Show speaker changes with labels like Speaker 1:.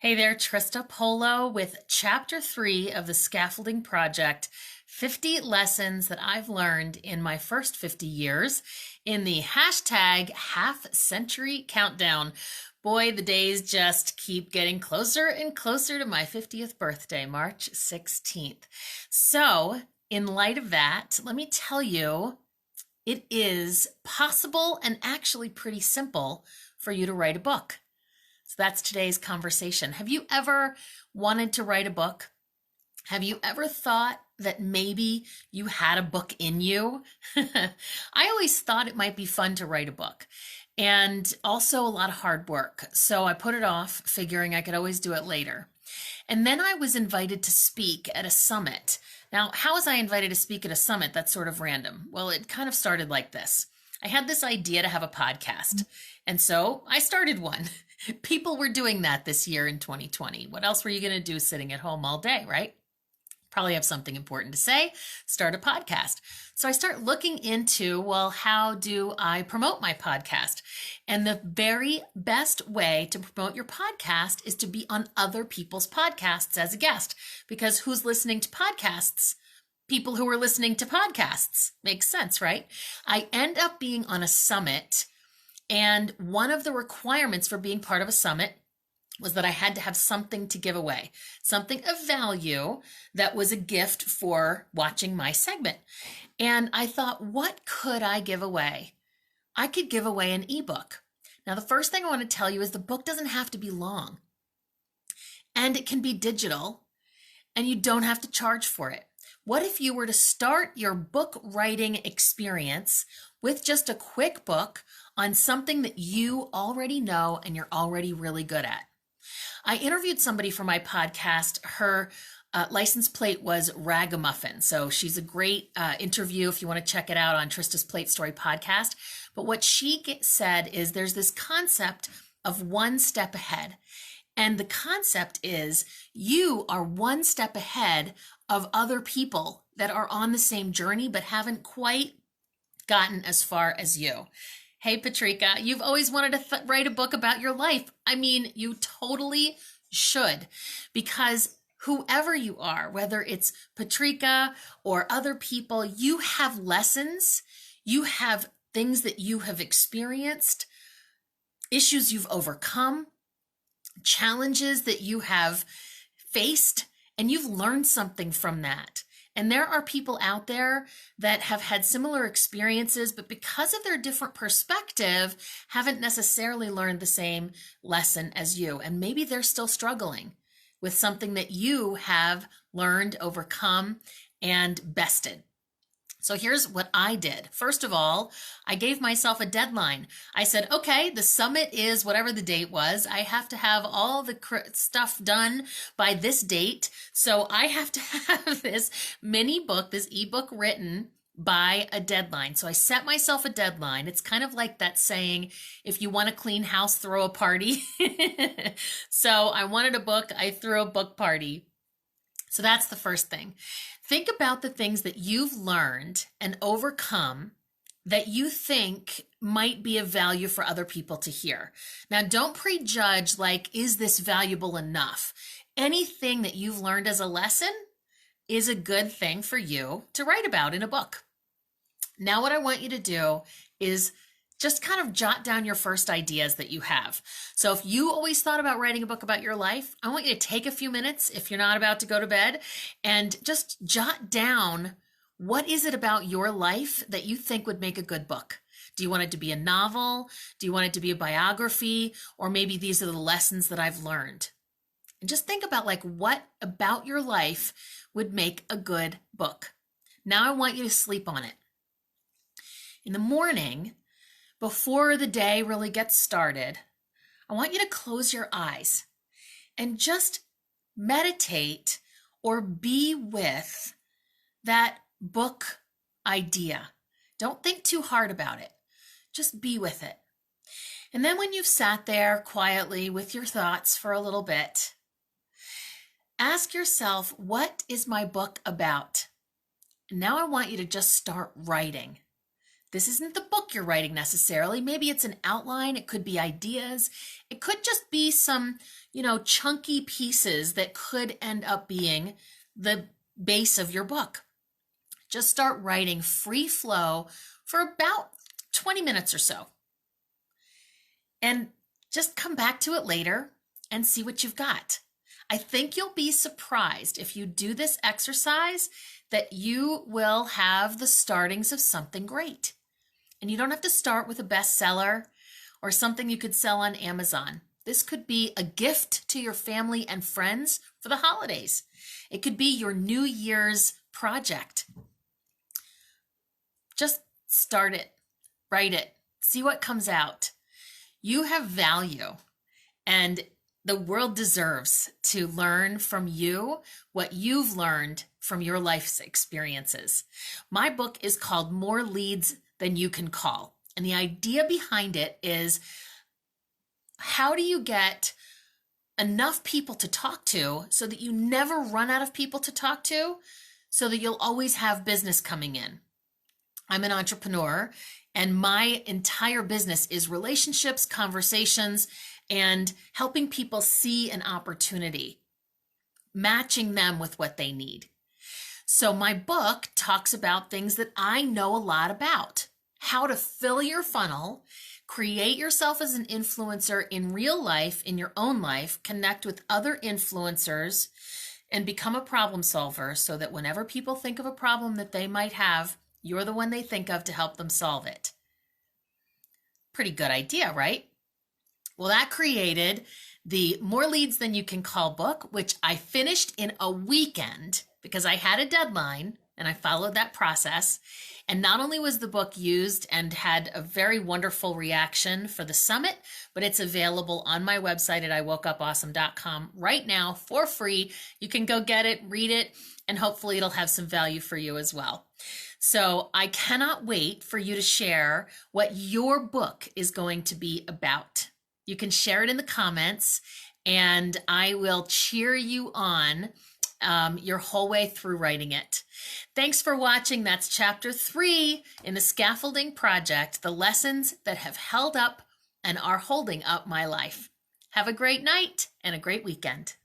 Speaker 1: Hey there, Trista Polo with Chapter 3 of the Scaffolding Project, 50 lessons that I've learned in my first 50 years in the hashtag half century countdown. Boy, the days just keep getting closer and closer to my 50th birthday, March 16th. So, in light of that, let me tell you, it is possible and actually pretty simple for you to write a book. So that's today's conversation. Have you ever wanted to write a book? Have you ever thought that maybe you had a book in you? I always thought it might be fun to write a book and also a lot of hard work. So I put it off, figuring I could always do it later. And then I was invited to speak at a summit. Now, how was I invited to speak at a summit? That's sort of random. Well, it kind of started like this. I had this idea to have a podcast, and so I started one. People were doing that this year in 2020. What else were you going to do sitting at home all day, right? Probably have something important to say, start a podcast. So I start looking into, well, how do I promote my podcast? And the very best way to promote your podcast is to be on other people's podcasts as a guest, because who's listening to podcasts? People who are listening to podcasts. Makes sense, right? I end up being on a summit, and one of the requirements for being part of a summit was that I had to have something to give away, something of value that was a gift for watching my segment. And I thought, what could I give away? I could give away an ebook. Now, the first thing I want to tell you is the book doesn't have to be long, and it can be digital, and you don't have to charge for it. What if you were to start your book writing experience with just a quick book on something that you already know and you're already really good at? I interviewed somebody for my podcast. Her license plate was Ragamuffin. So she's a great interview if you want to check it out on Trista's Plate Story podcast. But what she said is there's this concept of one step ahead. And the concept is you are one step ahead of other people that are on the same journey but haven't quite gotten as far as you. Hey, Patrika, you've always wanted to write a book about your life. I mean, you totally should, because whoever you are, whether it's Patrika or other people, you have lessons, you have things that you have experienced, issues you've overcome, challenges that you have faced, and you've learned something from that. And there are people out there that have had similar experiences, but because of their different perspective, haven't necessarily learned the same lesson as you. And maybe they're still struggling with something that you have learned, overcome, and bested. So here's what I did. First of all, I gave myself a deadline. I said, okay, the summit is whatever the date was. I have to have all the stuff done by this date. So I have to have this mini book, this ebook written by a deadline. So I set myself a deadline. It's kind of like that saying, if you want a clean house, throw a party. So I wanted a book. I threw a book party. So that's the first thing. Think about the things that you've learned and overcome that you think might be of value for other people to hear. Now, don't prejudge, like, is this valuable enough? Anything that you've learned as a lesson is a good thing for you to write about in a book. Now, what I want you to do is just kind of jot down your first ideas that you have. So if you always thought about writing a book about your life, I want you to take a few minutes if you're not about to go to bed and just jot down, what is it about your life that you think would make a good book? Do you want it to be a novel? Do you want it to be a biography? Or maybe these are the lessons that I've learned. And just think about, like, what about your life would make a good book. Now I want you to sleep on it. In the morning, before the day really gets started, I want you to close your eyes and just meditate or be with that book idea. Don't think too hard about it. Just be with it. And then when you've sat there quietly with your thoughts for a little bit, ask yourself, what is my book about? And now I want you to just start writing. This isn't the book you're writing necessarily. Maybe it's an outline. It could be ideas. It could just be some, chunky pieces that could end up being the base of your book. Just start writing free flow for about 20 minutes or so. And just come back to it later and see what you've got. I think you'll be surprised if you do this exercise that you will have the startings of something great. And you don't have to start with a bestseller or something you could sell on Amazon. This could be a gift to your family and friends for the holidays. It could be your New Year's project. Just start it, write it, see what comes out. You have value, and the world deserves to learn from you what you've learned from your life's experiences. My book is called More Leads Than You Can Call. And the idea behind it is, how do you get enough people to talk to so that you never run out of people to talk to, so that you'll always have business coming in? I'm an entrepreneur, and my entire business is relationships, conversations, and helping people see an opportunity, matching them with what they need. So my book talks about things that I know a lot about: how to fill your funnel, create yourself as an influencer in real life, in your own life, connect with other influencers, and become a problem solver so that whenever people think of a problem that they might have, you're the one they think of to help them solve it. Pretty good idea, right? Well, that created the More Leads Than You Can Call book, which I finished in a weekend because I had a deadline and I followed that process. And not only was the book used and had a very wonderful reaction for the summit, but it's available on my website at iwokeupawesome.com right now for free. You can go get it, read it, and hopefully it'll have some value for you as well. So I cannot wait for you to share what your book is going to be about. You can share it in the comments, and I will cheer you on your whole way through writing it. Thanks for watching. That's chapter 3 in the Scaffolding Project, the lessons that have held up and are holding up my life. Have a great night and a great weekend.